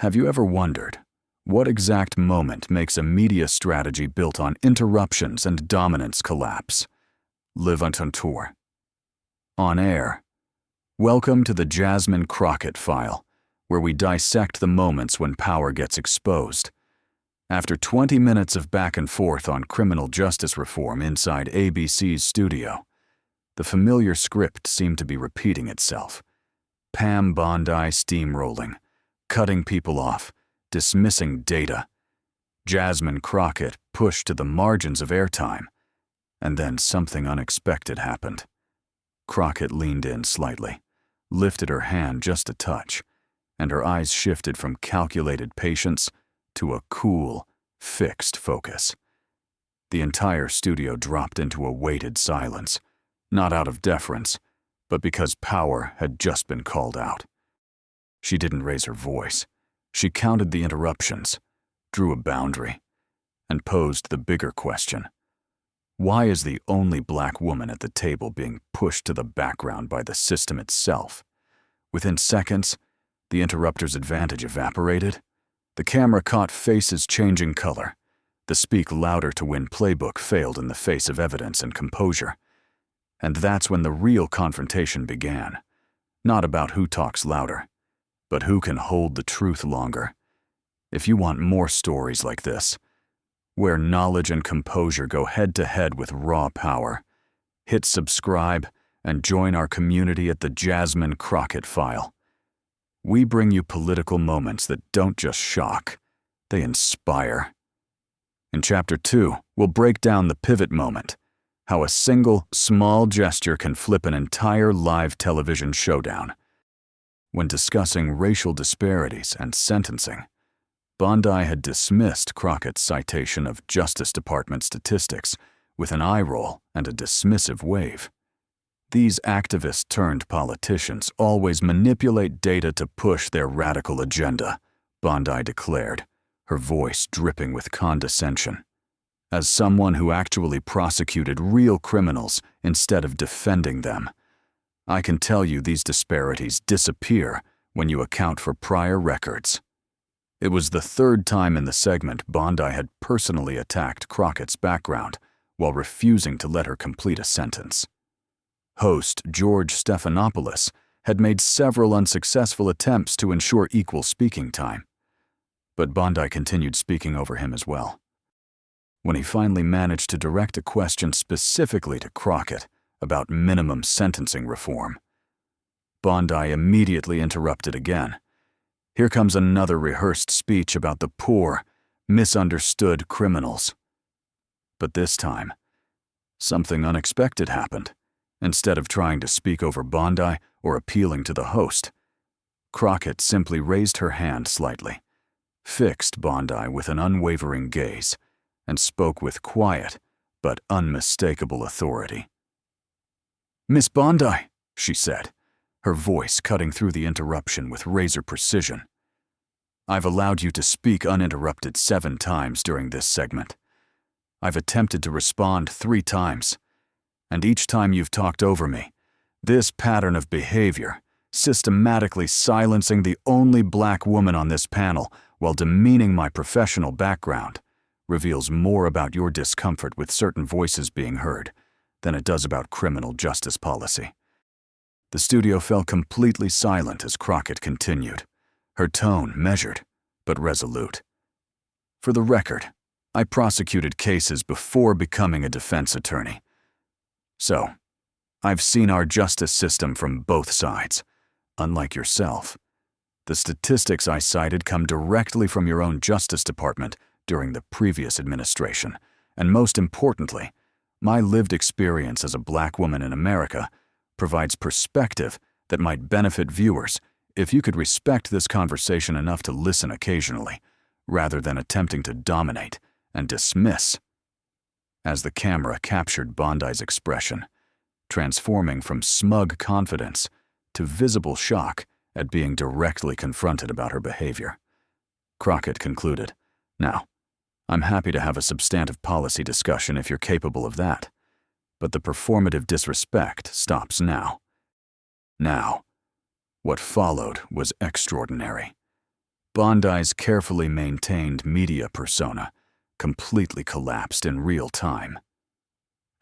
Have you ever wondered what exact moment makes a media strategy built on interruptions and dominance collapse? Live on tour. On air. Welcome to the Jasmine Crockett file, where we dissect the moments when power gets exposed. After 20 minutes of back and forth on criminal justice reform inside ABC's studio, the familiar script seemed to be repeating itself. Pam Bondi steamrolling, cutting people off, dismissing data. Jasmine Crockett pushed to the margins of airtime. And then something unexpected happened. Crockett leaned in slightly, lifted her hand just a touch, and her eyes shifted from calculated patience to a cool, fixed focus. The entire studio dropped into a weighted silence, not out of deference, but because power had just been called out. She didn't raise her voice. She counted the interruptions, drew a boundary, and posed the bigger question. Why is the only black woman at the table being pushed to the background by the system itself? Within seconds, the interrupter's advantage evaporated. The camera caught faces changing color. The speak louder to win playbook failed in the face of evidence and composure. And that's when the real confrontation began. Not about who talks louder, but who can hold the truth longer. If you want more stories like this, where knowledge and composure go head-to-head with raw power, hit subscribe and join our community at the Jasmine Crockett file. We bring you political moments that don't just shock, they inspire. In Chapter 2, we'll break down the pivot moment, how a single, small gesture can flip an entire live television showdown. When discussing racial disparities and sentencing, Bondi had dismissed Crockett's citation of Justice Department statistics with an eye roll and a dismissive wave. These activist-turned-politicians always manipulate data to push their radical agenda, Bondi declared, her voice dripping with condescension. As someone who actually prosecuted real criminals instead of defending them, I can tell you these disparities disappear when you account for prior records. It was the third time in the segment Bondi had personally attacked Crockett's background while refusing to let her complete a sentence. Host George Stephanopoulos had made several unsuccessful attempts to ensure equal speaking time, but Bondi continued speaking over him as well. When he finally managed to direct a question specifically to Crockett about minimum sentencing reform, Bondi immediately interrupted again. Here comes another rehearsed speech about the poor, misunderstood criminals. But this time, something unexpected happened. Instead of trying to speak over Bondi or appealing to the host, Crockett simply raised her hand slightly, fixed Bondi with an unwavering gaze, and spoke with quiet but unmistakable authority. "Miss Bondi," she said, her voice cutting through the interruption with razor precision. "I've allowed you to speak uninterrupted 7 times during this segment. I've attempted to respond 3 times, and each time you've talked over me. This pattern of behavior, systematically silencing the only black woman on this panel while demeaning my professional background, reveals more about your discomfort with certain voices being heard than it does about criminal justice policy." The studio fell completely silent as Crockett continued, her tone measured but resolute. "For the record, I prosecuted cases before becoming a defense attorney. So, I've seen our justice system from both sides, unlike yourself. The statistics I cited come directly from your own Justice Department during the previous administration, and most importantly, my lived experience as a black woman in America provides perspective that might benefit viewers if you could respect this conversation enough to listen occasionally, rather than attempting to dominate and dismiss." As the camera captured Bondi's expression, transforming from smug confidence to visible shock at being directly confronted about her behavior, Crockett concluded, "Now, I'm happy to have a substantive policy discussion if you're capable of that, but the performative disrespect stops now." Now, what followed was extraordinary. Bondi's carefully maintained media persona completely collapsed in real time.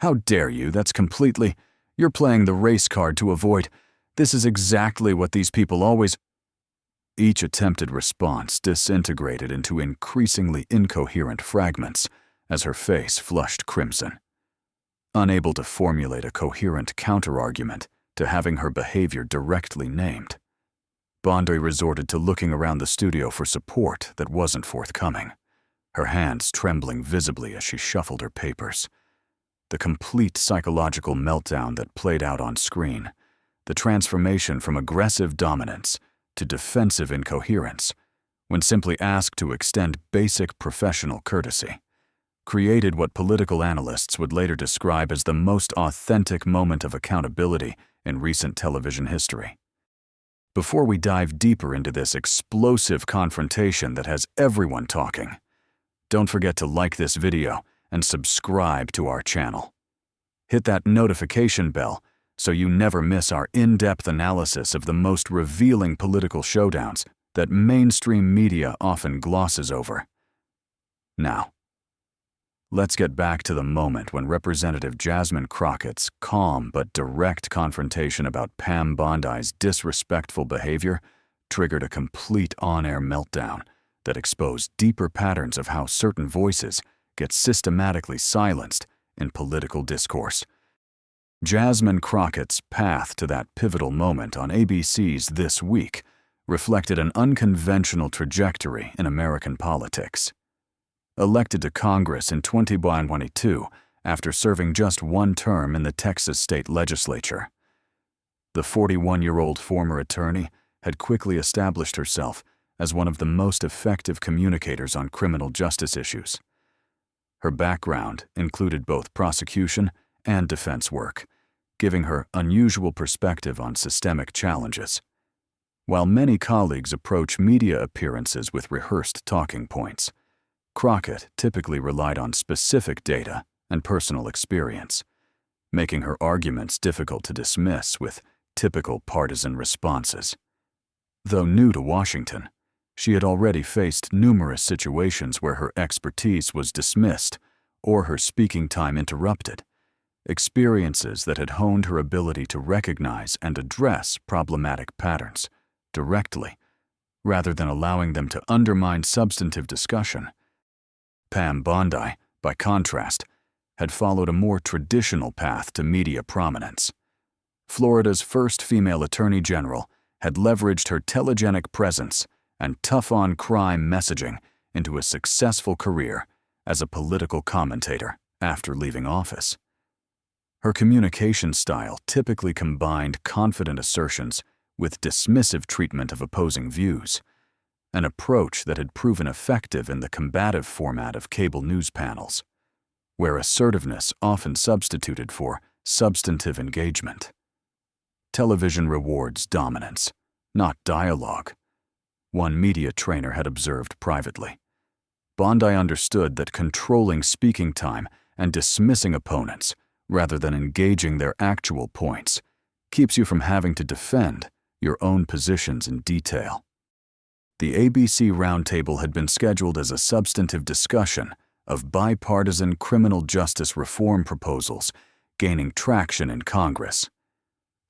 "How dare you? That's completely... You're playing the race card to avoid... This is exactly what these people always..." Each attempted response disintegrated into increasingly incoherent fragments as her face flushed crimson. Unable to formulate a coherent counterargument to having her behavior directly named, Bondi resorted to looking around the studio for support that wasn't forthcoming, her hands trembling visibly as she shuffled her papers. The complete psychological meltdown that played out on screen, the transformation from aggressive dominance to defensive incoherence, when simply asked to extend basic professional courtesy, created what political analysts would later describe as the most authentic moment of accountability in recent television history. Before we dive deeper into this explosive confrontation that has everyone talking, don't forget to like this video and subscribe to our channel. Hit that notification bell so you never miss our in-depth analysis of the most revealing political showdowns that mainstream media often glosses over. Now, let's get back to the moment when Representative Jasmine Crockett's calm but direct confrontation about Pam Bondi's disrespectful behavior triggered a complete on-air meltdown that exposed deeper patterns of how certain voices get systematically silenced in political discourse. Jasmine Crockett's path to that pivotal moment on ABC's This Week reflected an unconventional trajectory in American politics. Elected to Congress in 2022 after serving just one term in the Texas state legislature, the 41-year-old former attorney had quickly established herself as one of the most effective communicators on criminal justice issues. Her background included both prosecution and defense work, giving her unusual perspective on systemic challenges. While many colleagues approach media appearances with rehearsed talking points, Crockett typically relied on specific data and personal experience, making her arguments difficult to dismiss with typical partisan responses. Though new to Washington, she had already faced numerous situations where her expertise was dismissed or her speaking time interrupted, experiences that had honed her ability to recognize and address problematic patterns directly, rather than allowing them to undermine substantive discussion. Pam Bondi, by contrast, had followed a more traditional path to media prominence. Florida's first female attorney general had leveraged her telegenic presence and tough-on-crime messaging into a successful career as a political commentator after leaving office. Her communication style typically combined confident assertions with dismissive treatment of opposing views, an approach that had proven effective in the combative format of cable news panels, where assertiveness often substituted for substantive engagement. Television rewards dominance, not dialogue, one media trainer had observed privately. Bondi understood that controlling speaking time and dismissing opponents, rather than engaging their actual points, keeps you from having to defend your own positions in detail. The ABC Roundtable had been scheduled as a substantive discussion of bipartisan criminal justice reform proposals gaining traction in Congress.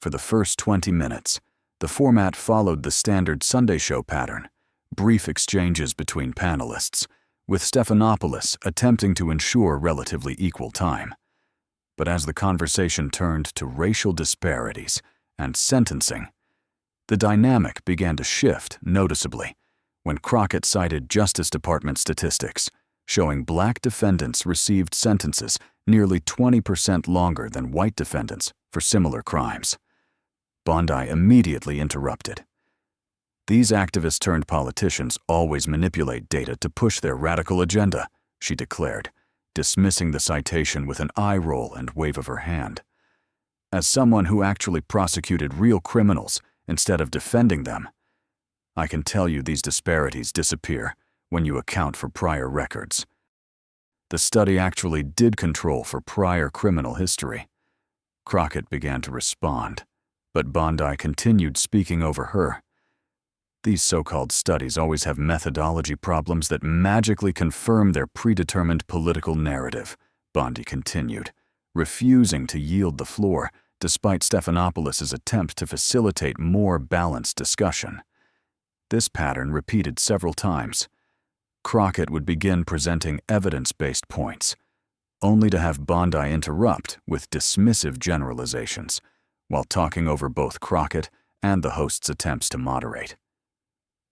For the first 20 minutes, the format followed the standard Sunday show pattern, brief exchanges between panelists, with Stephanopoulos attempting to ensure relatively equal time. But as the conversation turned to racial disparities and sentencing, the dynamic began to shift noticeably when Crockett cited Justice Department statistics showing black defendants received sentences nearly 20% longer than white defendants for similar crimes. Bondi immediately interrupted. "These activist-turned-politicians always manipulate data to push their radical agenda," she declared, dismissing the citation with an eye roll and wave of her hand. "As someone who actually prosecuted real criminals instead of defending them, I can tell you these disparities disappear when you account for prior records. The study actually did control for prior criminal history." Crockett began to respond, but Bondi continued speaking over her. These so-called studies always have methodology problems that magically confirm their predetermined political narrative, Bondi continued, refusing to yield the floor despite Stephanopoulos' attempt to facilitate more balanced discussion. This pattern repeated several times. Crockett would begin presenting evidence-based points, only to have Bondi interrupt with dismissive generalizations, while talking over both Crockett and the host's attempts to moderate.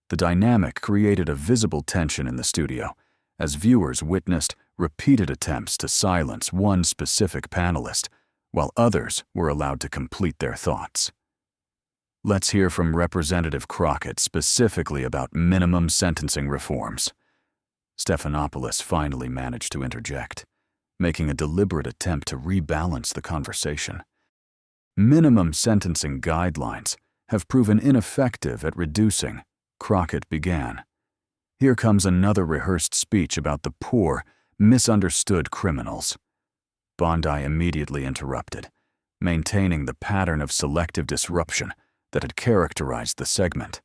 The dynamic created a visible tension in the studio, as viewers witnessed repeated attempts to silence one specific panelist, while others were allowed to complete their thoughts. Let's hear from Representative Crockett specifically about minimum sentencing reforms. Stephanopoulos finally managed to interject, making a deliberate attempt to rebalance the conversation. Minimum sentencing guidelines have proven ineffective at reducing, Crockett began. Here comes another rehearsed speech about the poor, misunderstood criminals. Bondi immediately interrupted, maintaining the pattern of selective disruption that had characterized the segment.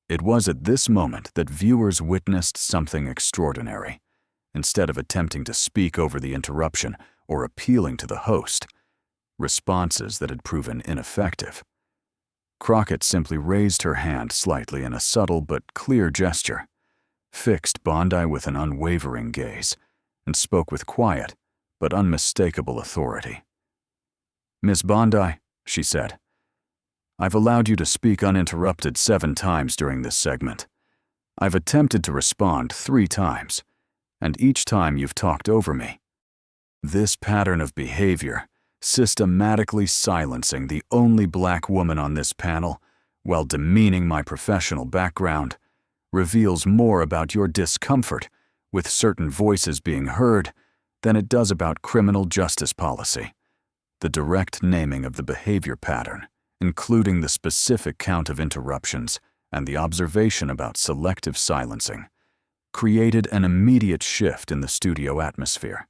It was at this moment that viewers witnessed something extraordinary. Instead of attempting to speak over the interruption or appealing to the host, responses that had proven ineffective, Crockett simply raised her hand slightly in a subtle but clear gesture, fixed Bondi with an unwavering gaze, and spoke with quiet but unmistakable authority. "Miss Bondi," she said, "I've allowed you to speak uninterrupted 7 times during this segment. I've attempted to respond 3 times, and each time you've talked over me. This pattern of behavior, systematically silencing the only black woman on this panel while demeaning my professional background, reveals more about your discomfort with certain voices being heard than it does about criminal justice policy. The direct naming of the behavior pattern, including the specific count of interruptions and the observation about selective silencing, created an immediate shift in the studio atmosphere."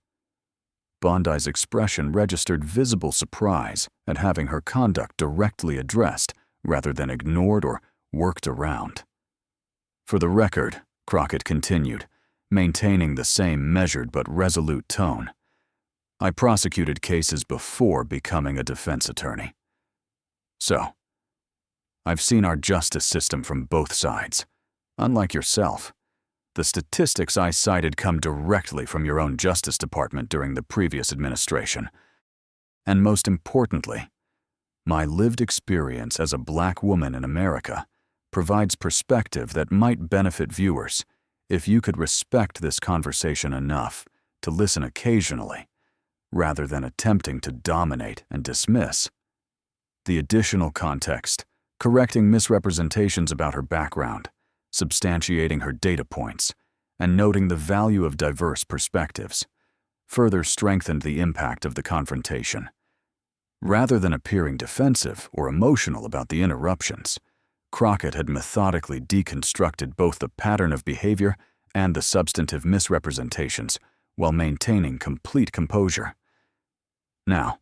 Bondi's expression registered visible surprise at having her conduct directly addressed rather than ignored or worked around. "For the record," Crockett continued, maintaining the same measured but resolute tone, "I prosecuted cases before becoming a defense attorney. So, I've seen our justice system from both sides. Unlike yourself, the statistics I cited come directly from your own Justice Department during the previous administration. And most importantly, my lived experience as a black woman in America provides perspective that might benefit viewers if you could respect this conversation enough to listen occasionally, rather than attempting to dominate and dismiss. The additional context, correcting misrepresentations about her background, substantiating her data points, and noting the value of diverse perspectives, further strengthened the impact of the confrontation. Rather than appearing defensive or emotional about the interruptions, Crockett had methodically deconstructed both the pattern of behavior and the substantive misrepresentations while maintaining complete composure. "Now,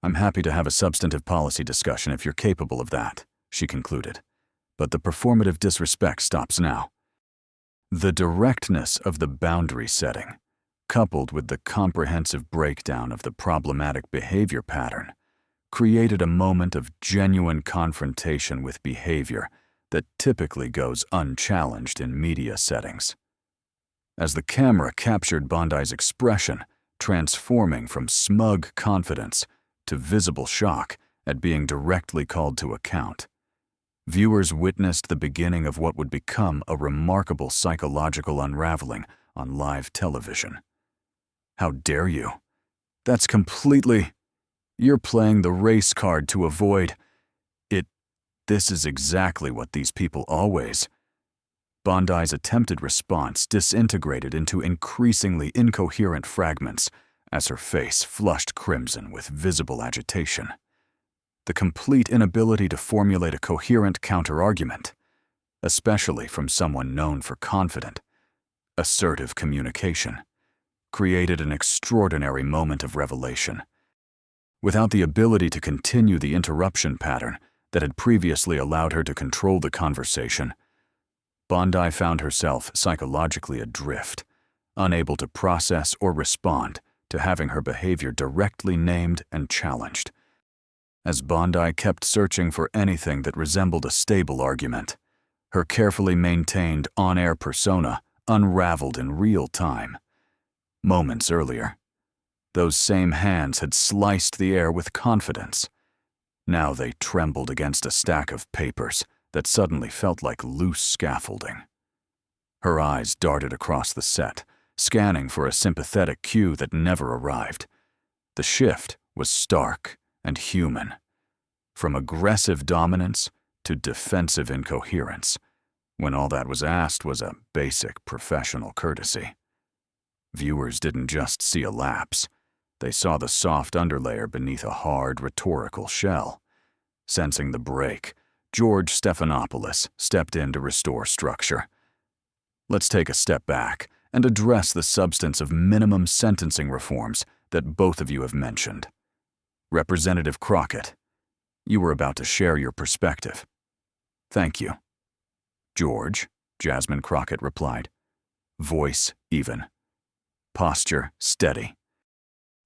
I'm happy to have a substantive policy discussion if you're capable of that," she concluded. "But the performative disrespect stops now." The directness of the boundary setting, coupled with the comprehensive breakdown of the problematic behavior pattern, created a moment of genuine confrontation with behavior that typically goes unchallenged in media settings. As the camera captured Bondi's expression, transforming from smug confidence to visible shock at being directly called to account, viewers witnessed the beginning of what would become a remarkable psychological unraveling on live television. "How dare you? That's completely... You're playing the race card to avoid it. This is exactly what these people always..." Bondi's attempted response disintegrated into increasingly incoherent fragments as her face flushed crimson with visible agitation. The complete inability to formulate a coherent counterargument, especially from someone known for confident, assertive communication, created an extraordinary moment of revelation. Without the ability to continue the interruption pattern that had previously allowed her to control the conversation, Bondi found herself psychologically adrift, unable to process or respond to having her behavior directly named and challenged. As Bondi kept searching for anything that resembled a stable argument, her carefully maintained on-air persona unraveled in real time. Moments earlier, those same hands had sliced the air with confidence. Now they trembled against a stack of papers that suddenly felt like loose scaffolding. Her eyes darted across the set, scanning for a sympathetic cue that never arrived. The shift was stark and human. From aggressive dominance to defensive incoherence, when all that was asked was a basic professional courtesy. Viewers didn't just see a lapse. They saw the soft underlayer beneath a hard, rhetorical shell. Sensing the break, George Stephanopoulos stepped in to restore structure. Let's take a step back and address the substance of minimum sentencing reforms that both of you have mentioned. Representative Crockett, you were about to share your perspective. Thank you. George, Jasmine Crockett replied. Voice even. Posture steady.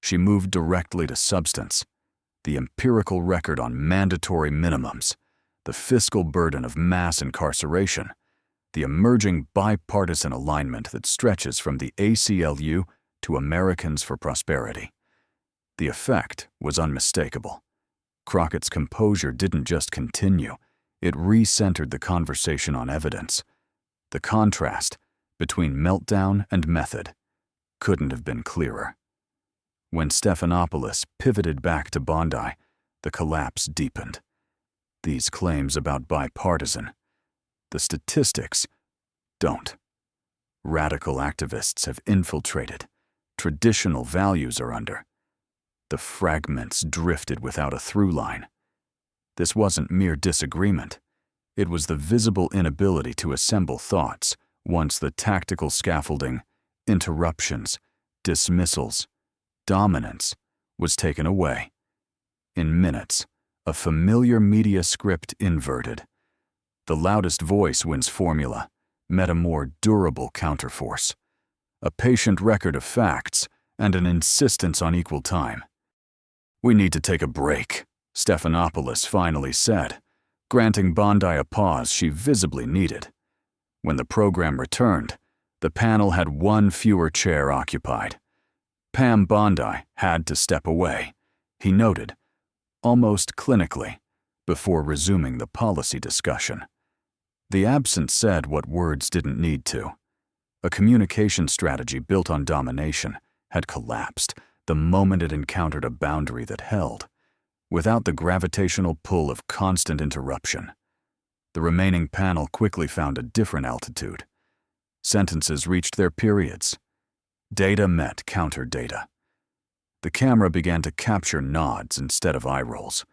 She moved directly to substance. The empirical record on mandatory minimums, the fiscal burden of mass incarceration, the emerging bipartisan alignment that stretches from the ACLU to Americans for Prosperity. The effect was unmistakable. Crockett's composure didn't just continue, it recentered the conversation on evidence. The contrast between meltdown and method couldn't have been clearer. When Stephanopoulos pivoted back to Bondi, the collapse deepened. These claims about bipartisan, the statistics don't. Radical activists have infiltrated. Traditional values are under. The fragments drifted without a through line. This wasn't mere disagreement. It was the visible inability to assemble thoughts once the tactical scaffolding, interruptions, dismissals, dominance was taken away. In minutes, a familiar media script inverted. The loudest voice wins formula met a more durable counterforce. A patient record of facts and an insistence on equal time. We need to take a break, Stephanopoulos finally said, granting Bondi a pause she visibly needed. When the program returned, the panel had one fewer chair occupied. Pam Bondi had to step away, he noted, almost clinically, before resuming the policy discussion. The absent said what words didn't need to. A communication strategy built on domination had collapsed the moment it encountered a boundary that held, without the gravitational pull of constant interruption. The remaining panel quickly found a different altitude. Sentences reached their periods. Data met counter-data. The camera began to capture nods instead of eye rolls.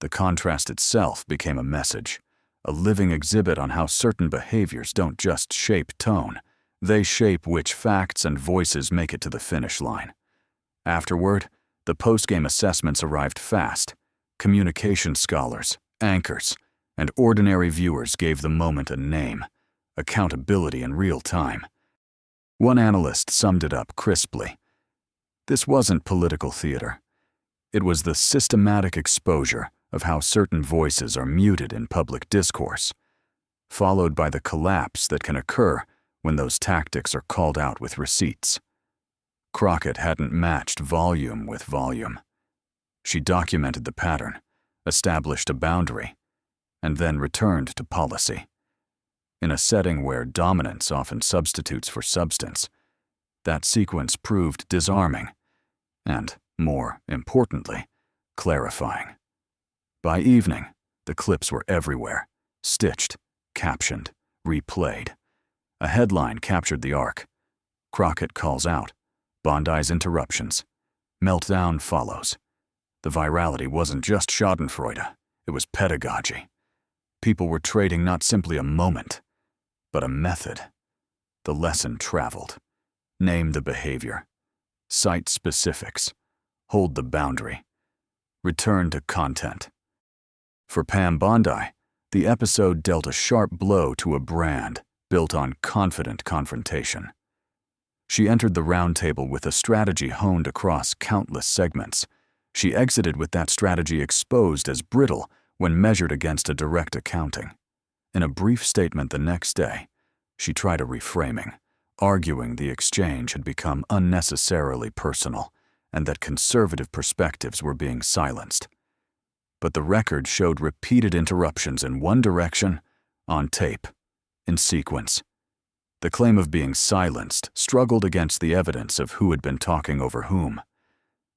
The contrast itself became a message, a living exhibit on how certain behaviors don't just shape tone, they shape which facts and voices make it to the finish line. Afterward, the post-game assessments arrived fast. Communication scholars, anchors, and ordinary viewers gave the moment a name, accountability in real time. One analyst summed it up crisply. This wasn't political theater. It was the systematic exposure of how certain voices are muted in public discourse, followed by the collapse that can occur when those tactics are called out with receipts. Crockett hadn't matched volume with volume. She documented the pattern, established a boundary, and then returned to policy. In a setting where dominance often substitutes for substance, that sequence proved disarming and, more importantly, clarifying. By evening, the clips were everywhere, stitched, captioned, replayed. A headline captured the arc. Crockett calls out. Bondi's interruptions. Meltdown follows. The virality wasn't just schadenfreude, it was pedagogy. People were trading not simply a moment, but a method. The lesson traveled. Name the behavior. Cite specifics. Hold the boundary. Return to content. For Pam Bondi, the episode dealt a sharp blow to a brand built on confident confrontation. She entered the round table with a strategy honed across countless segments. She exited with that strategy exposed as brittle when measured against a direct accounting. In a brief statement the next day, she tried a reframing, arguing the exchange had become unnecessarily personal and that conservative perspectives were being silenced. But the record showed repeated interruptions in one direction, on tape, in sequence. The claim of being silenced struggled against the evidence of who had been talking over whom.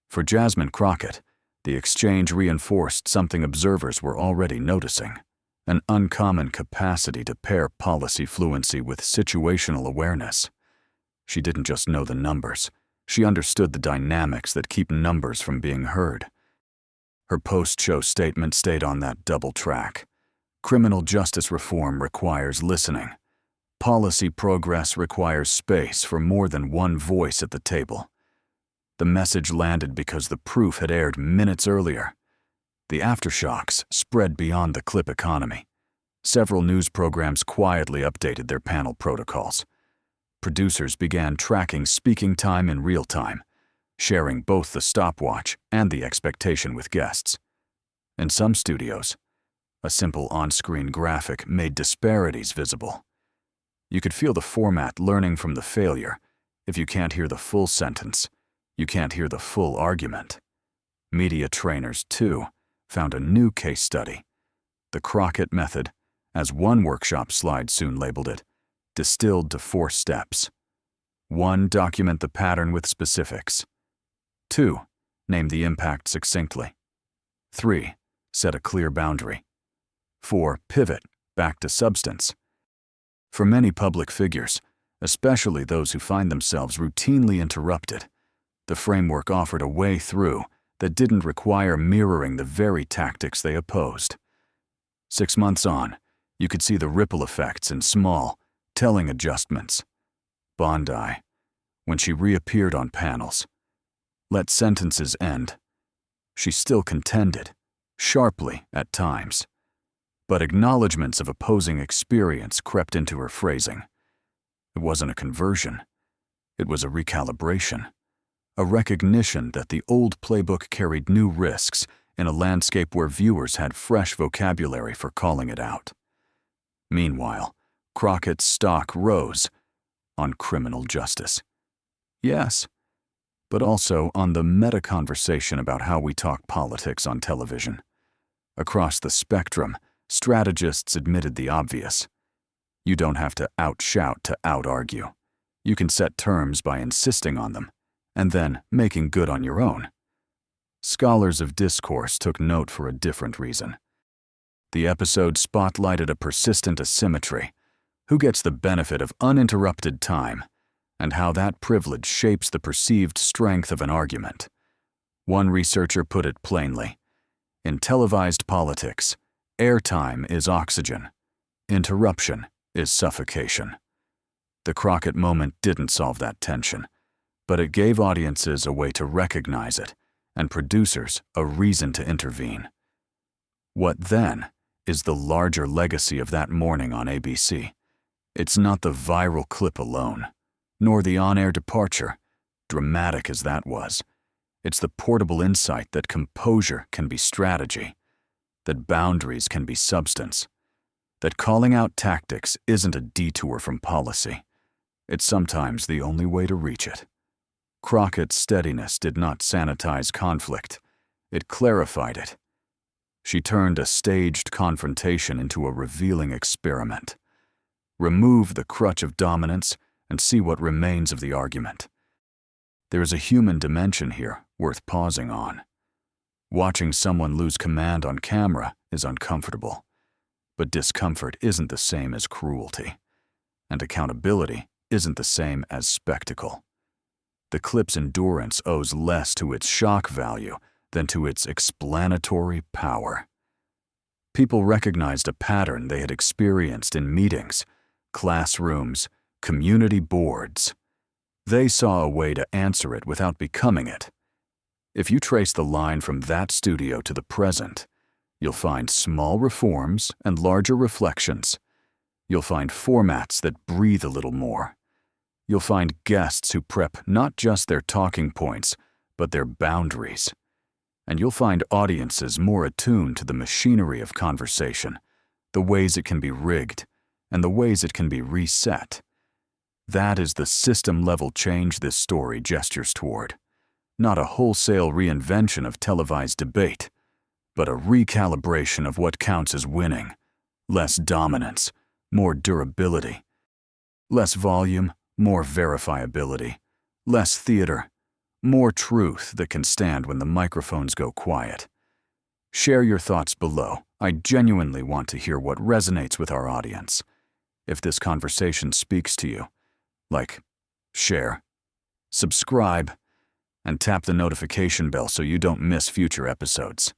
For Jasmine Crockett, the exchange reinforced something observers were already noticing: an uncommon capacity to pair policy fluency with situational awareness. She didn't just know the numbers, she understood the dynamics that keep numbers from being heard. Her post-show statement stayed on that double track. Criminal justice reform requires listening. Policy progress requires space for more than one voice at the table. The message landed because the proof had aired minutes earlier. The Aftershocks spread beyond the clip economy. Several news programs quietly updated their panel protocols. Producers began tracking speaking time in real time, sharing both the stopwatch and the expectation with guests. In some studios, a simple on-screen graphic made disparities visible. You could feel the format learning from the failure. If you can't hear the full sentence, you can't hear the full argument. Media trainers, too, found a new case study: the Crockett method, as one workshop slide soon labeled it, distilled to 4 steps. 1. Document the pattern with specifics. 2. Name the impact succinctly. 3. Set a clear boundary. 4. Pivot back to substance. For many public figures, especially those who find themselves routinely interrupted, the framework offered a way through that didn't require mirroring the very tactics they opposed. 6 months on, you could see the ripple effects in small, telling adjustments. Bondi, when she reappeared on panels, let sentences end. She still contended, sharply at times, but acknowledgments of opposing experience crept into her phrasing. It wasn't a conversion. It was a recalibration, a recognition that the old playbook carried new risks in a landscape where viewers had fresh vocabulary for calling it out. Meanwhile, Crockett's stock rose on criminal justice. Yes, but also on the meta-conversation about how we talk politics on television. Across the spectrum, strategists admitted the obvious. You don't have to outshout to out-argue. You can set terms by insisting on them, and then making good on your own. Scholars of discourse took note for a different reason. The episode spotlighted a persistent asymmetry: who gets the benefit of uninterrupted time, and how that privilege shapes the perceived strength of an argument. One researcher put it plainly: in televised politics, airtime is oxygen, interruption is suffocation. The Crockett moment didn't solve that tension, but it gave audiences a way to recognize it, and producers a reason to intervene. What then is the larger legacy of that morning on ABC? It's not the viral clip alone, nor the on-air departure, dramatic as that was. It's the portable insight that composure can be strategy, that boundaries can be substance, that calling out tactics isn't a detour from policy. It's sometimes the only way to reach it. Crockett's steadiness did not sanitize conflict. It clarified it. She turned a staged confrontation into a revealing experiment. Remove the crutch of dominance and see what remains of the argument. There is a human dimension here worth pausing on. Watching someone lose command on camera is uncomfortable, but discomfort isn't the same as cruelty, and accountability isn't the same as spectacle. The clip's endurance owes less to its shock value than to its explanatory power. People recognized a pattern they had experienced in meetings, classrooms, community boards. They saw a way to answer it without becoming it. If you trace the line from that studio to the present, You'll find small reforms and larger reflections. You'll find formats that breathe a little more. You'll find guests who prep not just their talking points, but their boundaries. And you'll find audiences more attuned to the machinery of conversation, the ways it can be rigged, and the ways it can be reset. That is the system-level change this story gestures toward. Not a wholesale reinvention of televised debate, but a recalibration of what counts as winning. Less dominance, more durability. Less volume, more verifiability. Less theater, more truth that can stand when the microphones go quiet. Share your thoughts below. I genuinely want to hear what resonates with our audience. If this conversation speaks to you, like, share, subscribe, and tap the notification bell so you don't miss future episodes.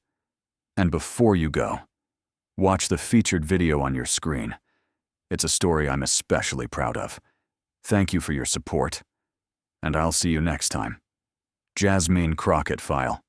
And before you go, watch the featured video on your screen. It's a story I'm especially proud of. Thank you for your support, and I'll see you next time. Jasmine Crockett File.